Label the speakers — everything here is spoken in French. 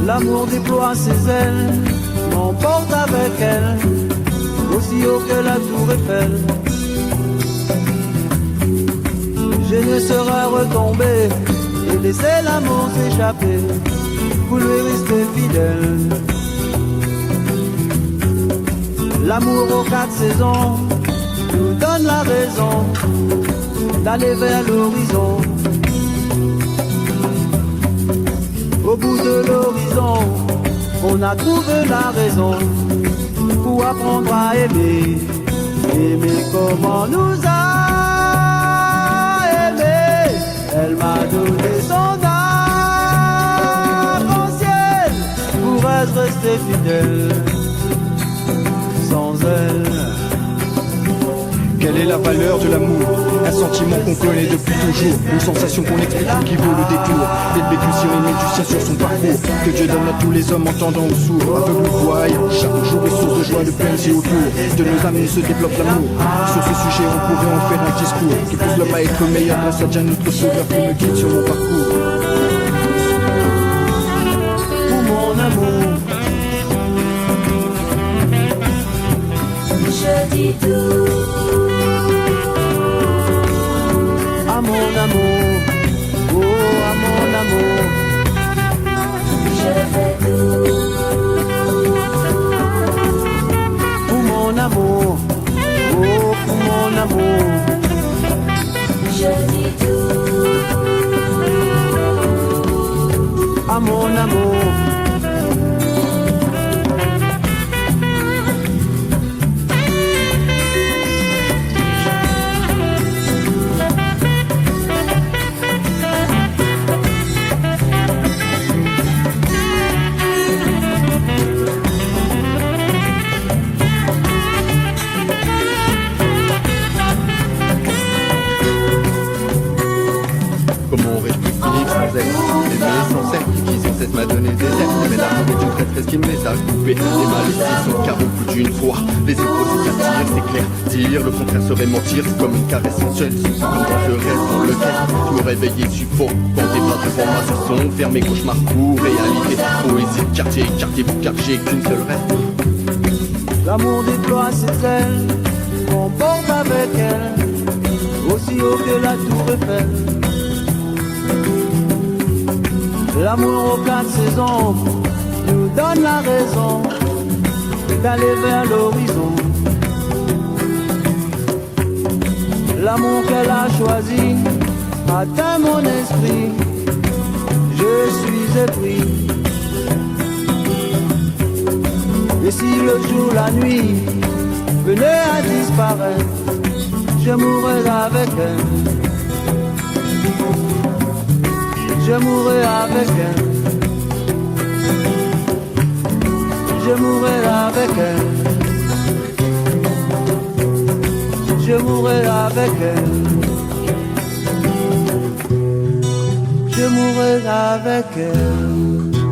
Speaker 1: L'amour déploie ses ailes, m'emporte avec elle, aussi haut que la tour Eiffel. Je ne saurais retomber et laisser l'amour s'échapper pour lui rester fidèle. L'amour aux 4 saisons nous donne la raison d'aller vers l'horizon. Au bout de l'horizon, on a trouvé la raison pour apprendre à aimer. Aimer comme on nous a aimé. Elle m'a donné son arc-en-ciel. Pourrais-je rester fidèle sans elle?
Speaker 2: Quelle est la valeur de l'amour? Un sentiment qu'on connaît depuis toujours, une sensation qu'on explique qui vaut le détour. Élevé qu'une sirène du ciel sur son parcours, que Dieu donne à tous les hommes entendants ou sourds, aveugles ou voyants. Chaque jour est source de joie, de peine et autour de nos amis se développe l'amour. Sur ce sujet on pourrait en faire un discours qui pousse l'homme à être meilleur grâce à Dieu notre sauveur qui me guide sur mon parcours.
Speaker 1: Pour mon amour,
Speaker 3: je dis tout.
Speaker 1: à mon amour, oh à mon amour,
Speaker 3: Je fais tout.
Speaker 1: pour mon amour, oh pour mon amour,
Speaker 3: Je dis tout.
Speaker 1: à mon amour.
Speaker 4: Comment aurais-je pu vivre sans elle? Aimer sans celle qui sans cesse m'a donné des ailes. Mais l'amour est une traîtresse qui me les a coupées. Les mal aussi sont carreaux plus d'une fois. Les épaules s'écartirent, c'est clair. Dire le contraire serait mentir, c'est comme une caresse sensuelle. C'est comme quand je reste dans le cœur. Je me réveillais suffocant, des bras devant moi se sont fermés. Cauchemar pour réalité. Poésie de quartier, écartez-vous car j'ai qu'une seule rêve.
Speaker 1: L'amour déploie ses ailes, qu'on porte avec elle, aussi haut que la tour Eiffel. L'amour aux 4 saisons nous donne la raison d'aller vers l'horizon. L'amour qu'elle a choisi atteint mon esprit, je suis épris. Et si le jour, la nuit venait à disparaître, je mourrais avec elle. Je mourrai avec elle. Je mourrai avec elle. Je mourrai avec elle. Je mourrai avec elle.